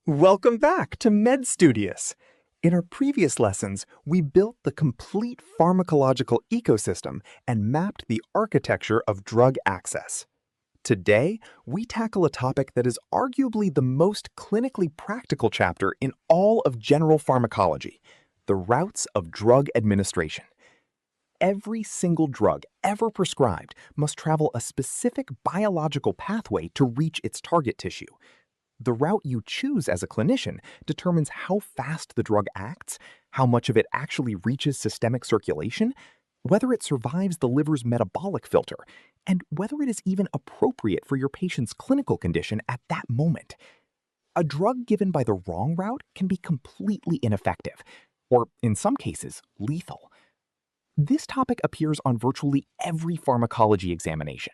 Welcome back to Studious. In our previous lessons, we built the complete pharmacological ecosystem and mapped the architecture of drug access. Today, we tackle a topic that is arguably the most clinically practical chapter in all of general pharmacology, the routes of drug administration. Every single drug ever prescribed must travel a specific biological pathway to reach its target tissue. The route you choose as a clinician determines how fast the drug acts, how much of it actually reaches systemic circulation, whether it survives the liver's metabolic filter, and whether it is even appropriate for your patient's clinical condition at that moment. A drug given by the wrong route can be completely ineffective, or in some cases, lethal. This topic appears on virtually every pharmacology examination.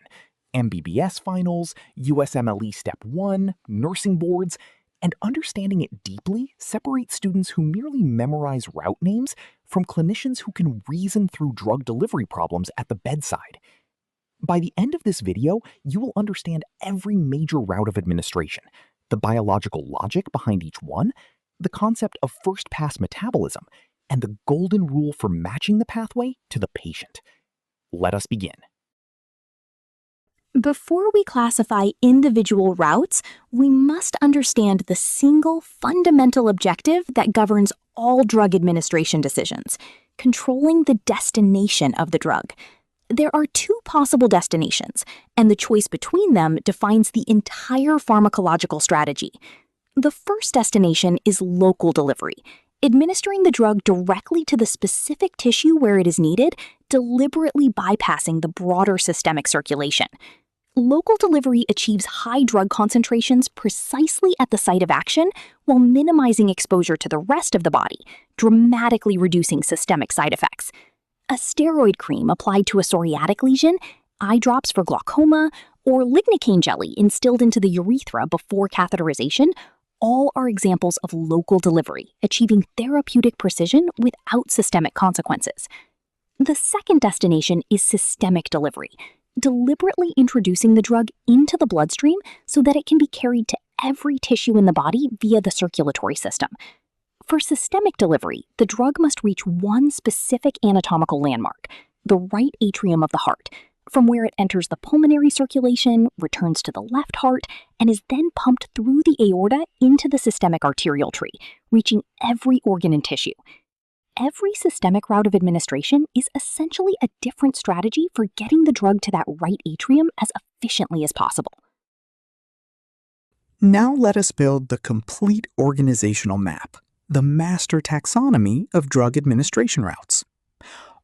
MBBS finals, USMLE Step 1, nursing boards, and understanding it deeply separates students who merely memorize route names from clinicians who can reason through drug delivery problems at the bedside. By the end of this video, you will understand every major route of administration, the biological logic behind each one, the concept of first-pass metabolism, and the golden rule for matching the pathway to the patient. Let us begin. Before we classify individual routes, we must understand the single fundamental objective that governs all drug administration decisions: controlling the destination of the drug. There are two possible destinations, and the choice between them defines the entire pharmacological strategy. The first destination is local delivery, administering the drug directly to the specific tissue where it is needed, deliberately bypassing the broader systemic circulation. Local delivery achieves high drug concentrations precisely at the site of action while minimizing exposure to the rest of the body, dramatically reducing systemic side effects. A steroid cream applied to a psoriatic lesion, eye drops for glaucoma, or lignocaine jelly instilled into the urethra before catheterization all are examples of local delivery, achieving therapeutic precision without systemic consequences. The second destination is systemic delivery, deliberately introducing the drug into the bloodstream so that it can be carried to every tissue in the body via the circulatory system. For systemic delivery, the drug must reach one specific anatomical landmark, the right atrium of the heart, from where it enters the pulmonary circulation, returns to the left heart, and is then pumped through the aorta into the systemic arterial tree, reaching every organ and tissue. Every systemic route of administration is essentially a different strategy for getting the drug to that right atrium as efficiently as possible. Now let us build the complete organizational map, the master taxonomy of drug administration routes.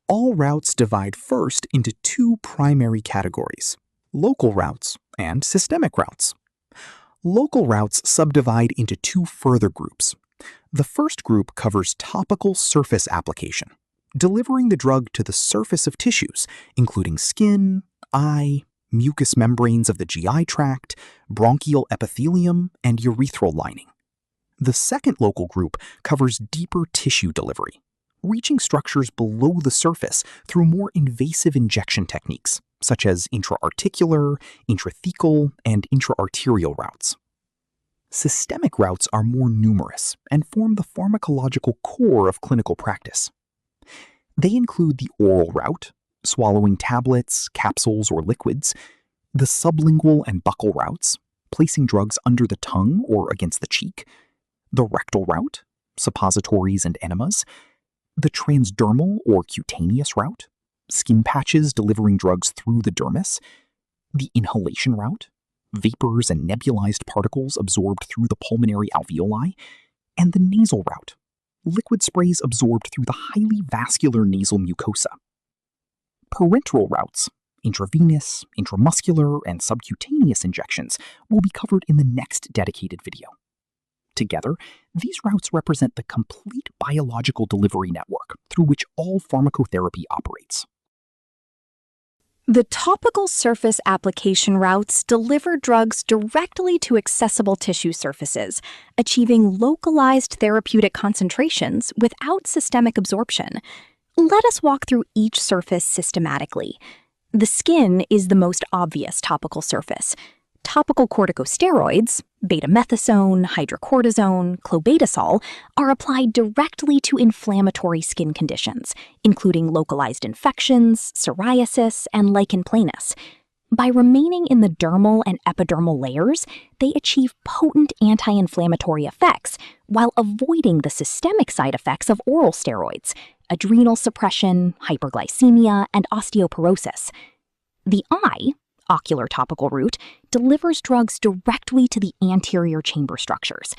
All routes divide first into two primary categories: local routes and systemic routes. Local routes subdivide into two further groups. The first group covers topical surface application, delivering the drug to the surface of tissues, including skin, eye, mucous membranes of the GI tract, bronchial epithelium, and urethral lining. The second local group covers deeper tissue delivery, reaching structures below the surface through more invasive injection techniques, such as intra-articular, intrathecal, and intra-arterial routes. Systemic routes are more numerous and form the pharmacological core of clinical practice. They include the oral route, swallowing tablets, capsules, or liquids, the sublingual and buccal routes, placing drugs under the tongue or against the cheek, the rectal route, suppositories and enemas, the transdermal or cutaneous route, skin patches delivering drugs through the dermis, the inhalation route, vapors and nebulized particles absorbed through the pulmonary alveoli, and the nasal route, liquid sprays absorbed through the highly vascular nasal mucosa. Parenteral routes, intravenous, intramuscular, and subcutaneous injections, will be covered in the next dedicated video. Together, these routes represent the complete biological delivery network through which all pharmacotherapy operates. The topical surface application routes deliver drugs directly to accessible tissue surfaces, achieving localized therapeutic concentrations without systemic absorption. Let us walk through each surface systematically. The skin is the most obvious topical surface. Topical corticosteroids, betamethasone, hydrocortisone, clobetasol, are applied directly to inflammatory skin conditions, including localized infections, psoriasis, and lichen planus. By remaining in the dermal and epidermal layers, they achieve potent anti-inflammatory effects while avoiding the systemic side effects of oral steroids, adrenal suppression, hyperglycemia, and osteoporosis. The eye, ocular topical route, delivers drugs directly to the anterior chamber structures.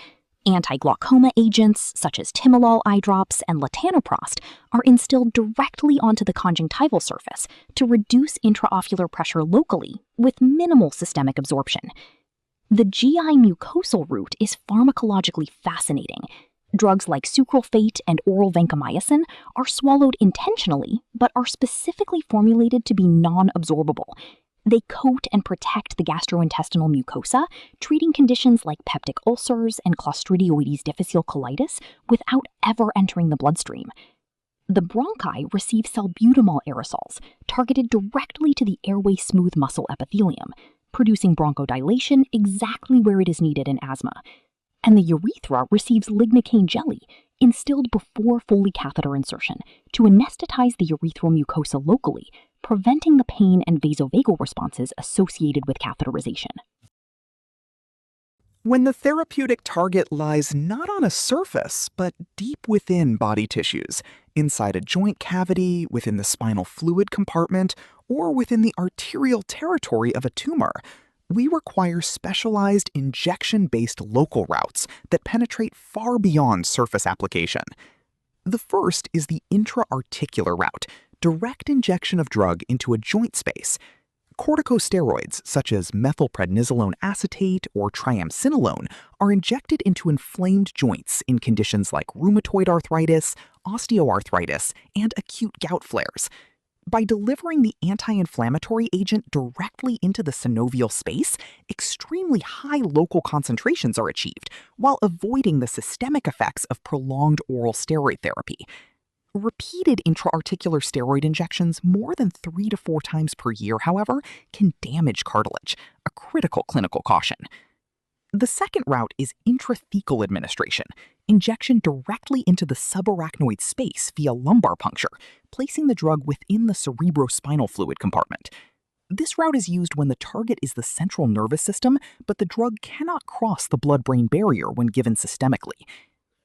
Anti-glaucoma agents, such as timolol eye drops and latanoprost, are instilled directly onto the conjunctival surface to reduce intraocular pressure locally with minimal systemic absorption. The GI mucosal route is pharmacologically fascinating. Drugs like sucralfate and oral vancomycin are swallowed intentionally, but are specifically formulated to be non-absorbable. They coat and protect the gastrointestinal mucosa, treating conditions like peptic ulcers and Clostridioides difficile colitis without ever entering the bloodstream. The bronchi receive salbutamol aerosols targeted directly to the airway smooth muscle epithelium, producing bronchodilation exactly where it is needed in asthma. And the urethra receives lignocaine jelly, instilled before Foley catheter insertion, to anesthetize the urethral mucosa locally, preventing the pain and vasovagal responses associated with catheterization. When the therapeutic target lies not on a surface, but deep within body tissues, inside a joint cavity, within the spinal fluid compartment, or within the arterial territory of a tumor, we require specialized injection-based local routes that penetrate far beyond surface application. The first is the intra-articular route, direct injection of drug into a joint space. Corticosteroids, such as methylprednisolone acetate or triamcinolone, are injected into inflamed joints in conditions like rheumatoid arthritis, osteoarthritis, and acute gout flares. By delivering the anti-inflammatory agent directly into the synovial space, extremely high local concentrations are achieved, while avoiding the systemic effects of prolonged oral steroid therapy. Repeated intra-articular steroid injections more than 3 to 4 times per year, however, can damage cartilage, a critical clinical caution. The second route is intrathecal administration, injection directly into the subarachnoid space via lumbar puncture, placing the drug within the cerebrospinal fluid compartment. This route is used when the target is the central nervous system, but the drug cannot cross the blood-brain barrier when given systemically.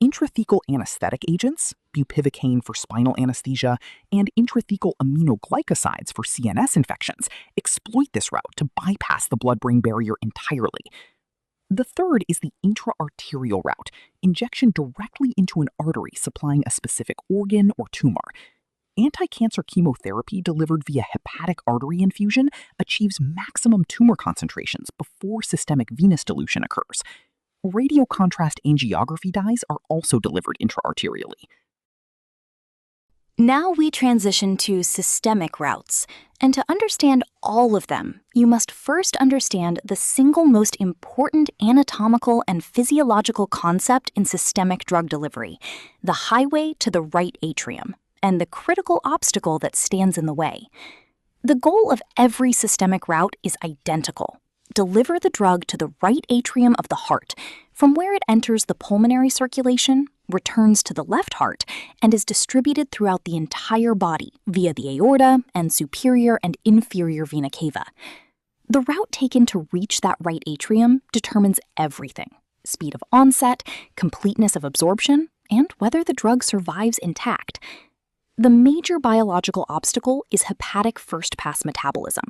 Intrathecal anesthetic agents, bupivacaine for spinal anesthesia, and intrathecal aminoglycosides for CNS infections, exploit this route to bypass the blood-brain barrier entirely. The third is the intra-arterial route, injection directly into an artery supplying a specific organ or tumor. Anti-cancer chemotherapy delivered via hepatic artery infusion achieves maximum tumor concentrations before systemic venous dilution occurs. Radiocontrast angiography dyes are also delivered intra-arterially. Now we transition to systemic routes, and to understand all of them, you must first understand the single most important anatomical and physiological concept in systemic drug delivery, the highway to the right atrium, and the critical obstacle that stands in the way. The goal of every systemic route is identical. Deliver the drug to the right atrium of the heart, from where it enters the pulmonary circulation, returns to the left heart, and is distributed throughout the entire body via the aorta and superior and inferior vena cava. The route taken to reach that right atrium determines everything: speed of onset, completeness of absorption, and whether the drug survives intact. The major biological obstacle is hepatic first-pass metabolism.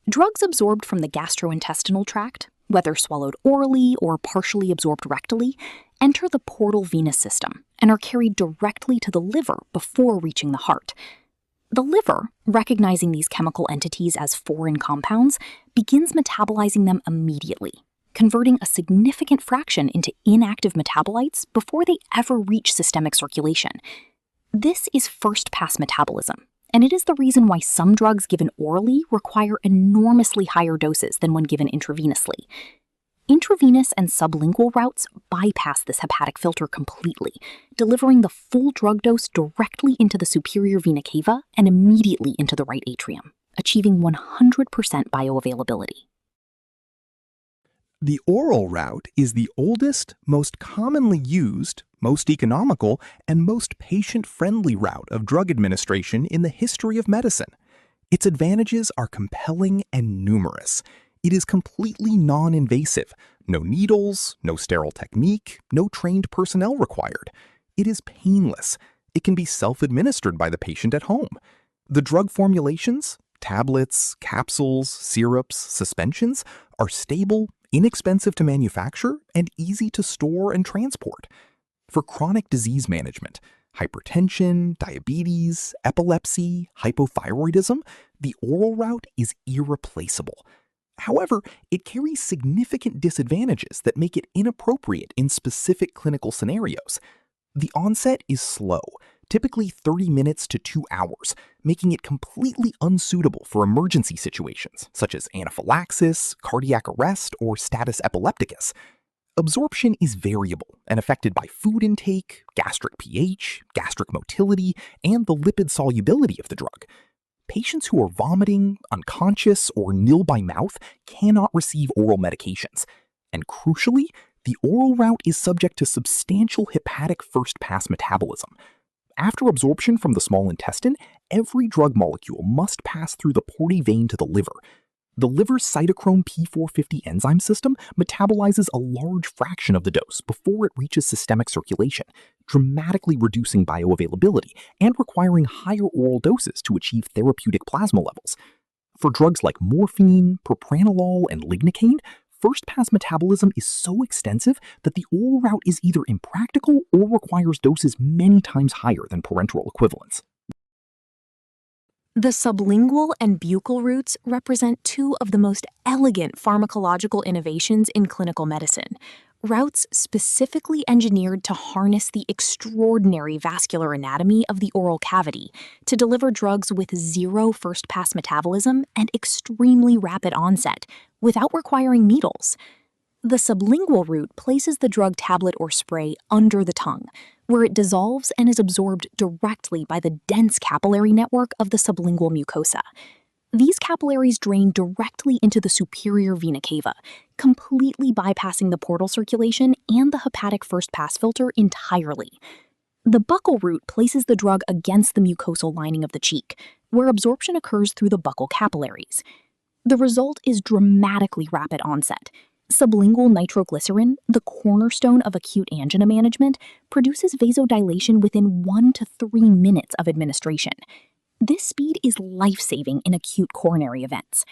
Drugs absorbed from the gastrointestinal tract, whether swallowed orally or partially absorbed rectally, enter the portal venous system and are carried directly to the liver before reaching the heart. The liver, recognizing these chemical entities as foreign compounds, begins metabolizing them immediately, converting a significant fraction into inactive metabolites before they ever reach systemic circulation. This is first-pass metabolism, and it is the reason why some drugs given orally require enormously higher doses than when given intravenously. Intravenous and sublingual routes bypass this hepatic filter completely, delivering the full drug dose directly into the superior vena cava and immediately into the right atrium, achieving 100% bioavailability. The oral route is the oldest, most commonly used, most economical, and most patient-friendly route of drug administration in the history of medicine. Its advantages are compelling and numerous. It is completely non-invasive. No needles, no sterile technique, no trained personnel required. It is painless. It can be self-administered by the patient at home. The drug formulations, tablets, capsules, syrups, suspensions, are stable, inexpensive to manufacture, and easy to store and transport. For chronic disease management, hypertension, diabetes, epilepsy, hypothyroidism, the oral route is irreplaceable. However, it carries significant disadvantages that make it inappropriate in specific clinical scenarios. The onset is slow, typically 30 minutes to 2 hours, making it completely unsuitable for emergency situations such as anaphylaxis, cardiac arrest, or status epilepticus. Absorption is variable and affected by food intake, gastric pH, gastric motility, and the lipid solubility of the drug. Patients who are vomiting, unconscious, or nil by mouth cannot receive oral medications. And crucially, the oral route is subject to substantial hepatic first-pass metabolism. After absorption from the small intestine, every drug molecule must pass through the porty vein to the liver. The liver's cytochrome P450 enzyme system metabolizes a large fraction of the dose before it reaches systemic circulation, dramatically reducing bioavailability and requiring higher oral doses to achieve therapeutic plasma levels. For drugs like morphine, propranolol, and lignocaine, first-pass metabolism is so extensive that the oral route is either impractical or requires doses many times higher than parenteral equivalents. The sublingual and buccal routes represent two of the most elegant pharmacological innovations in clinical medicine, routes specifically engineered to harness the extraordinary vascular anatomy of the oral cavity to deliver drugs with zero first-pass metabolism and extremely rapid onset, without requiring needles. The sublingual route places the drug tablet or spray under the tongue, where it dissolves and is absorbed directly by the dense capillary network of the sublingual mucosa. These capillaries drain directly into the superior vena cava, completely bypassing the portal circulation and the hepatic first-pass filter entirely. The buccal route places the drug against the mucosal lining of the cheek, where absorption occurs through the buccal capillaries. The result is dramatically rapid onset. Sublingual nitroglycerin, the cornerstone of acute angina management, produces vasodilation within 1 to 3 minutes of administration. This speed is life-saving in acute coronary events.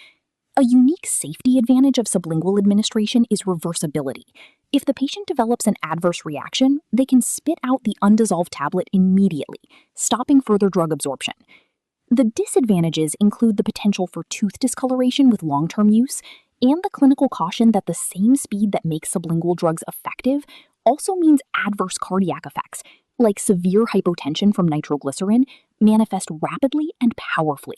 A unique safety advantage of sublingual administration is reversibility. If the patient develops an adverse reaction, they can spit out the undissolved tablet immediately, stopping further drug absorption. The disadvantages include the potential for tooth discoloration with long-term use, and the clinical caution that the same speed that makes sublingual drugs effective also means adverse cardiac effects, like severe hypotension from nitroglycerin, manifest rapidly and powerfully.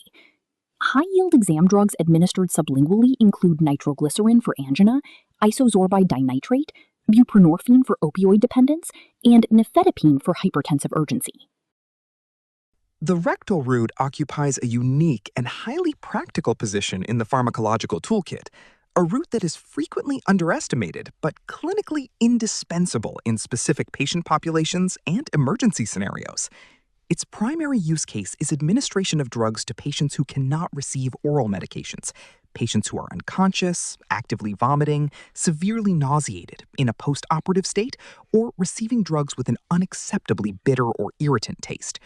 High-yield exam drugs administered sublingually include nitroglycerin for angina, isosorbide dinitrate, buprenorphine for opioid dependence, and nifedipine for hypertensive urgency. The rectal route occupies a unique and highly practical position in the pharmacological toolkit, a route that is frequently underestimated but clinically indispensable in specific patient populations and emergency scenarios. Its primary use case is administration of drugs to patients who cannot receive oral medications, patients who are unconscious, actively vomiting, severely nauseated, in a post-operative state, or receiving drugs with an unacceptably bitter or irritant taste.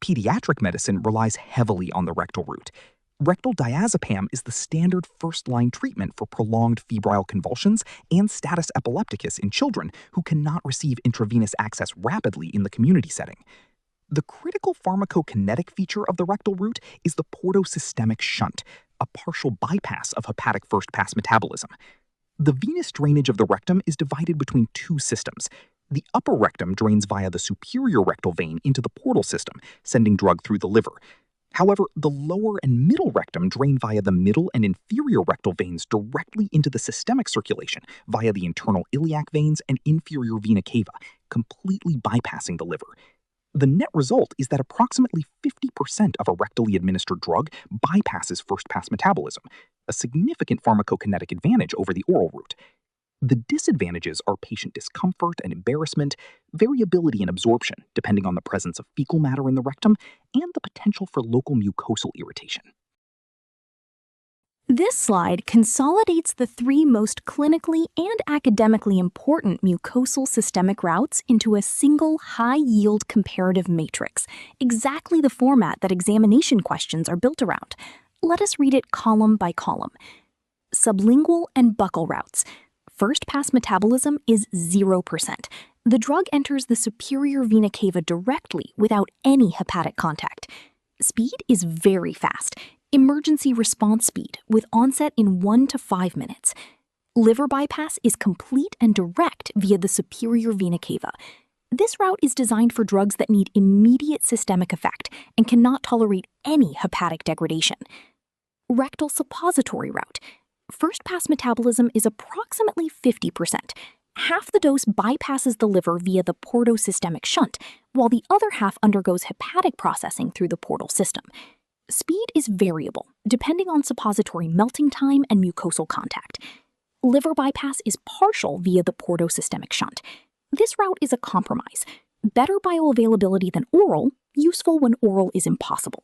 Pediatric medicine relies heavily on the rectal route. Rectal diazepam is the standard first-line treatment for prolonged febrile convulsions and status epilepticus in children who cannot receive intravenous access rapidly in the community setting. The critical pharmacokinetic feature of the rectal route is the portosystemic shunt, a partial bypass of hepatic first-pass metabolism. The venous drainage of the rectum is divided between two systems. The upper rectum drains via the superior rectal vein into the portal system, sending drug through the liver. However, the lower and middle rectum drain via the middle and inferior rectal veins directly into the systemic circulation via the internal iliac veins and inferior vena cava, completely bypassing the liver. The net result is that approximately 50% of a rectally administered drug bypasses first-pass metabolism, a significant pharmacokinetic advantage over the oral route. The disadvantages are patient discomfort and embarrassment, variability in absorption, depending on the presence of fecal matter in the rectum, and the potential for local mucosal irritation. This slide consolidates the three most clinically and academically important mucosal systemic routes into a single high-yield comparative matrix, exactly the format that examination questions are built around. Let us read it column by column. Sublingual and buccal routes. First-pass metabolism is 0%. The drug enters the superior vena cava directly without any hepatic contact. Speed is very fast. Emergency response speed with onset in 1 to 5 minutes. Liver bypass is complete and direct via the superior vena cava. This route is designed for drugs that need immediate systemic effect and cannot tolerate any hepatic degradation. Rectal suppository route. First-pass metabolism is approximately 50%. Half the dose bypasses the liver via the portosystemic shunt, while the other half undergoes hepatic processing through the portal system. Speed is variable, depending on suppository melting time and mucosal contact. Liver bypass is partial via the portosystemic shunt. This route is a compromise. Better bioavailability than oral, useful when oral is impossible.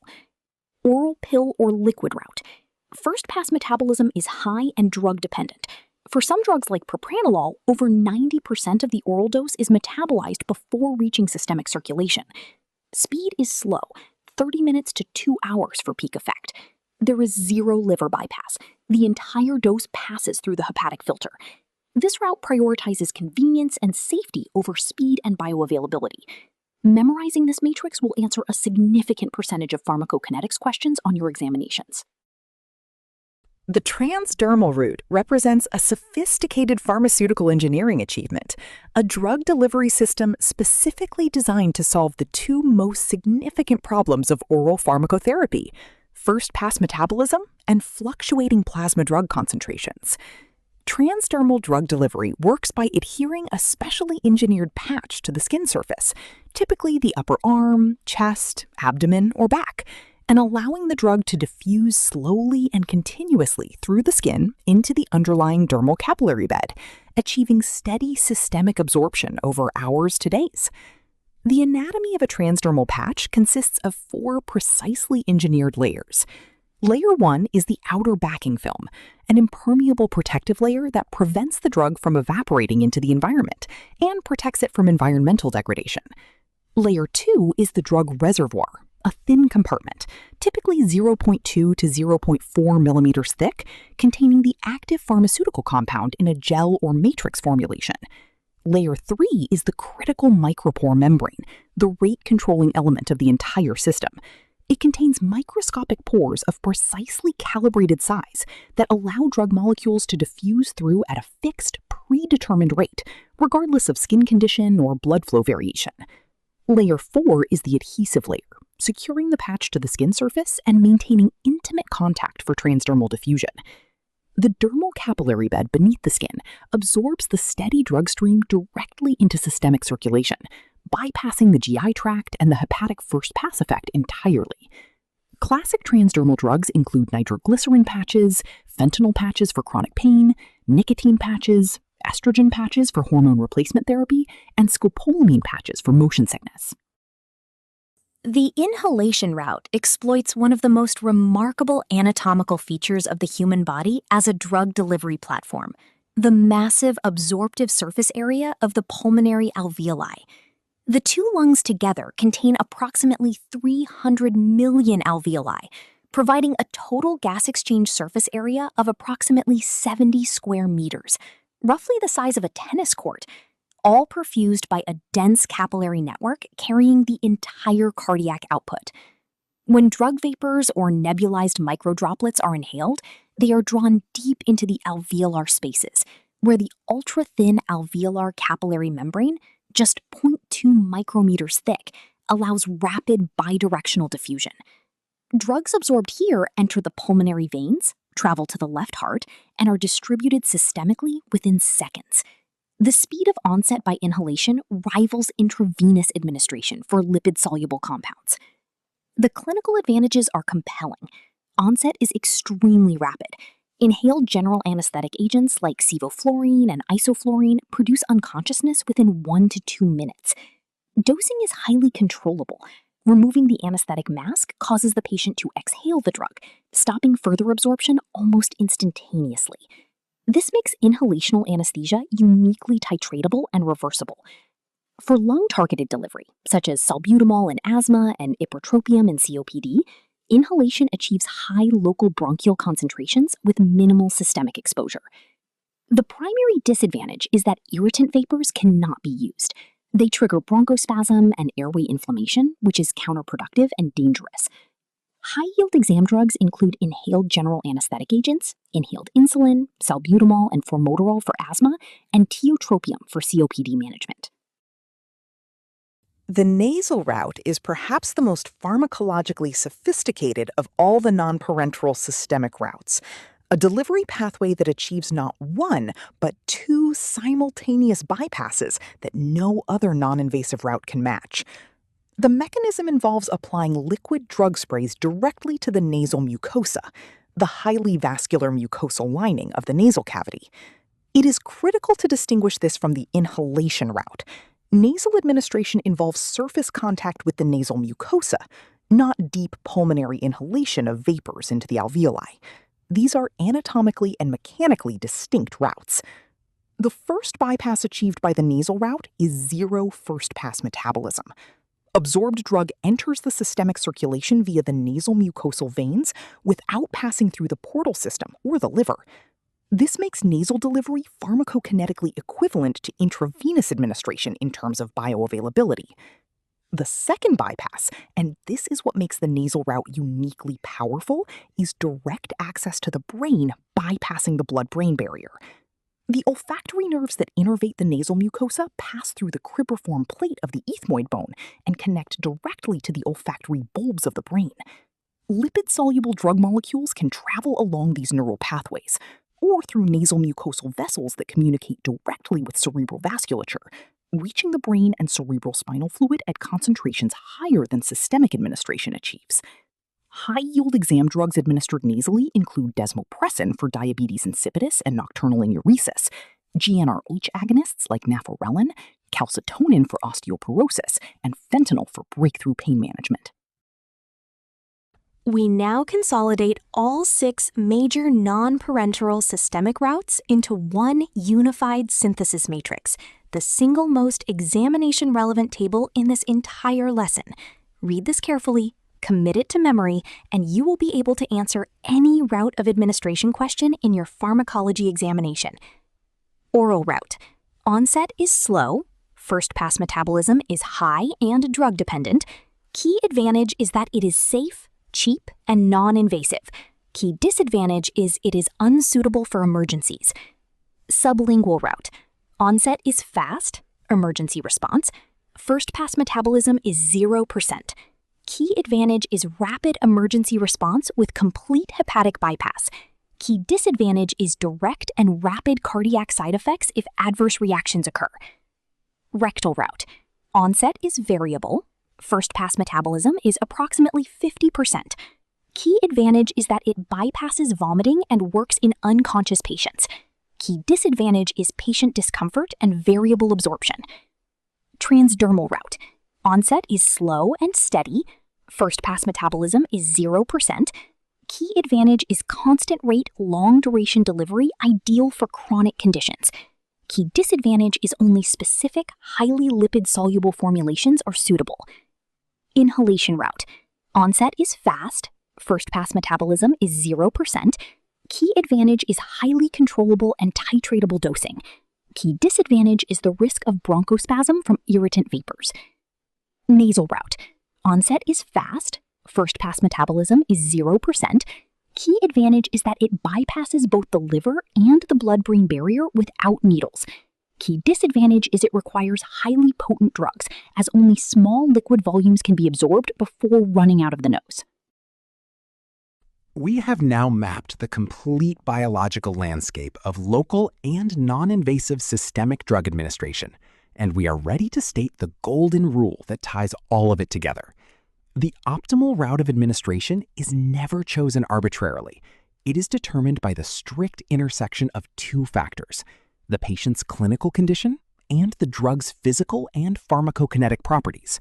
Oral pill or liquid route. First-pass metabolism is high and drug-dependent. For some drugs like propranolol, over 90% of the oral dose is metabolized before reaching systemic circulation. Speed is slow, 30 minutes to 2 hours for peak effect. There is zero liver bypass. The entire dose passes through the hepatic filter. This route prioritizes convenience and safety over speed and bioavailability. Memorizing this matrix will answer a significant percentage of pharmacokinetics questions on your examinations. The transdermal route represents a sophisticated pharmaceutical engineering achievement, a drug delivery system specifically designed to solve the two most significant problems of oral pharmacotherapy: first-pass metabolism and fluctuating plasma drug concentrations. Transdermal drug delivery works by adhering a specially engineered patch to the skin surface, typically the upper arm, chest, abdomen, or back, and allowing the drug to diffuse slowly and continuously through the skin into the underlying dermal capillary bed, achieving steady systemic absorption over hours to days. The anatomy of a transdermal patch consists of 4 precisely engineered layers. Layer 1 is the outer backing film, an impermeable protective layer that prevents the drug from evaporating into the environment and protects it from environmental degradation. Layer 2 is the drug reservoir, a thin compartment, typically 0.2 to 0.4 millimeters thick, containing the active pharmaceutical compound in a gel or matrix formulation. Layer 3 is the critical micropore membrane, the rate-controlling element of the entire system. It contains microscopic pores of precisely calibrated size that allow drug molecules to diffuse through at a fixed, predetermined rate, regardless of skin condition or blood flow variation. Layer 4 is the adhesive layer, securing the patch to the skin surface and maintaining intimate contact for transdermal diffusion. The dermal capillary bed beneath the skin absorbs the steady drug stream directly into systemic circulation, bypassing the GI tract and the hepatic first-pass effect entirely. Classic transdermal drugs include nitroglycerin patches, fentanyl patches for chronic pain, nicotine patches, estrogen patches for hormone replacement therapy, and scopolamine patches for motion sickness. The inhalation route exploits one of the most remarkable anatomical features of the human body as a drug delivery platform: the massive absorptive surface area of the pulmonary alveoli. The two lungs together contain approximately 300 million alveoli, providing a total gas exchange surface area of approximately 70 square meters, roughly the size of a tennis court, all perfused by a dense capillary network carrying the entire cardiac output. When drug vapors or nebulized microdroplets are inhaled, they are drawn deep into the alveolar spaces, where the ultra-thin alveolar capillary membrane, just 0.2 micrometers thick, allows rapid bidirectional diffusion. Drugs absorbed here enter the pulmonary veins, travel to the left heart, and are distributed systemically within seconds. The speed of onset by inhalation rivals intravenous administration for lipid-soluble compounds. The clinical advantages are compelling. Onset is extremely rapid. Inhaled general anesthetic agents like sevoflurane and isoflurane produce unconsciousness within 1 to 2 minutes. Dosing is highly controllable. Removing the anesthetic mask causes the patient to exhale the drug, stopping further absorption almost instantaneously. This makes inhalational anesthesia uniquely titratable and reversible. For lung-targeted delivery, such as salbutamol in asthma and ipratropium in COPD, inhalation achieves high local bronchial concentrations with minimal systemic exposure. The primary disadvantage is that irritant vapors cannot be used. They trigger bronchospasm and airway inflammation, which is counterproductive and dangerous. High-yield exam drugs include inhaled general anesthetic agents, inhaled insulin, salbutamol and formoterol for asthma, and tiotropium for COPD management. The nasal route is perhaps the most pharmacologically sophisticated of all the non-parenteral systemic routes, a delivery pathway that achieves not one, but 2 simultaneous bypasses that no other non-invasive route can match. The mechanism involves applying liquid drug sprays directly to the nasal mucosa, the highly vascular mucosal lining of the nasal cavity. It is critical to distinguish this from the inhalation route. Nasal administration involves surface contact with the nasal mucosa, not deep pulmonary inhalation of vapors into the alveoli. These are anatomically and mechanically distinct routes. The first bypass achieved by the nasal route is zero first-pass metabolism. Absorbed drug enters the systemic circulation via the nasal mucosal veins without passing through the portal system or the liver. This makes nasal delivery pharmacokinetically equivalent to intravenous administration in terms of bioavailability. The second bypass, and this is what makes the nasal route uniquely powerful, is direct access to the brain bypassing the blood-brain barrier. The olfactory nerves that innervate the nasal mucosa pass through the cribriform plate of the ethmoid bone and connect directly to the olfactory bulbs of the brain. Lipid-soluble drug molecules can travel along these neural pathways, or through nasal mucosal vessels that communicate directly with cerebral vasculature, reaching the brain and cerebral spinal fluid at concentrations higher than systemic administration achieves. High-yield exam drugs administered nasally include desmopressin for diabetes insipidus and nocturnal enuresis, GnRH agonists like naforelin, calcitonin for osteoporosis, and fentanyl for breakthrough pain management. We now consolidate all 6 major non-parenteral systemic routes into one unified synthesis matrix, the single most examination-relevant table in this entire lesson. Read this carefully, commit it to memory, and you will be able to answer any route of administration question in your pharmacology examination. Oral route. Onset is slow. First-pass metabolism is high and drug-dependent. Key advantage is that it is safe, cheap, and non-invasive. Key disadvantage is it is unsuitable for emergencies. Sublingual route. Onset is fast, emergency response. First-pass metabolism is 0%. Key advantage is rapid emergency response with complete hepatic bypass. Key disadvantage is direct and rapid cardiac side effects if adverse reactions occur. Rectal route. Onset is variable. First-pass metabolism is approximately 50%. Key advantage is that it bypasses vomiting and works in unconscious patients. Key disadvantage is patient discomfort and variable absorption. Transdermal route. Onset is slow and steady. First-pass metabolism is 0%. Key advantage is constant rate, long-duration delivery, ideal for chronic conditions. Key disadvantage is only specific, highly lipid-soluble formulations are suitable. Inhalation route. Onset is fast. First-pass metabolism is 0%. Key advantage is highly controllable and titratable dosing. Key disadvantage is the risk of bronchospasm from irritant vapors. Nasal route. Onset is fast. First-pass metabolism is 0%. Key advantage is that it bypasses both the liver and the blood-brain barrier without needles. Key disadvantage is it requires highly potent drugs, as only small liquid volumes can be absorbed before running out of the nose. We have now mapped the complete biological landscape of local and non-invasive systemic drug administration, and we are ready to state the golden rule that ties all of it together. The optimal route of administration is never chosen arbitrarily. It is determined by the strict intersection of two factors: the patient's clinical condition and the drug's physical and pharmacokinetic properties.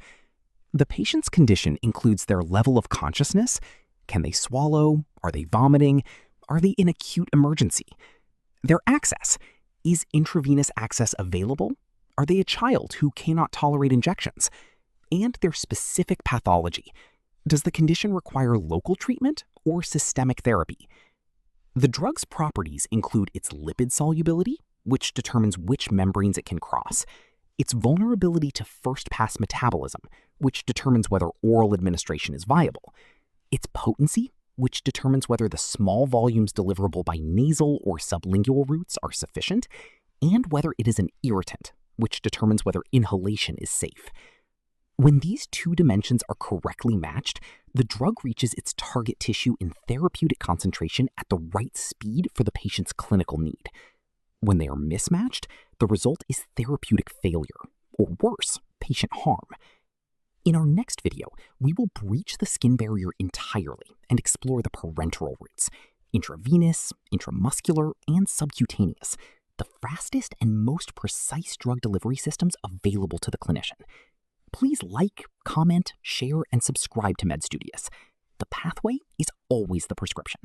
The patient's condition includes their level of consciousness. Can they swallow? Are they vomiting? Are they in acute emergency? Their access. Is intravenous access available? Are they a child who cannot tolerate injections? And their specific pathology. Does the condition require local treatment or systemic therapy? The drug's properties include its lipid solubility, which determines which membranes it can cross, its vulnerability to first-pass metabolism, which determines whether oral administration is viable, its potency, which determines whether the small volumes deliverable by nasal or sublingual routes are sufficient, and whether it is an irritant, which determines whether inhalation is safe. When these two dimensions are correctly matched, the drug reaches its target tissue in therapeutic concentration at the right speed for the patient's clinical need. When they are mismatched, the result is therapeutic failure, or worse, patient harm. In our next video, we will breach the skin barrier entirely and explore the parenteral routes, intravenous, intramuscular, and subcutaneous, the fastest and most precise drug delivery systems available to the clinician. Please like, comment, share, and subscribe to Studious. The pathway is always the prescription.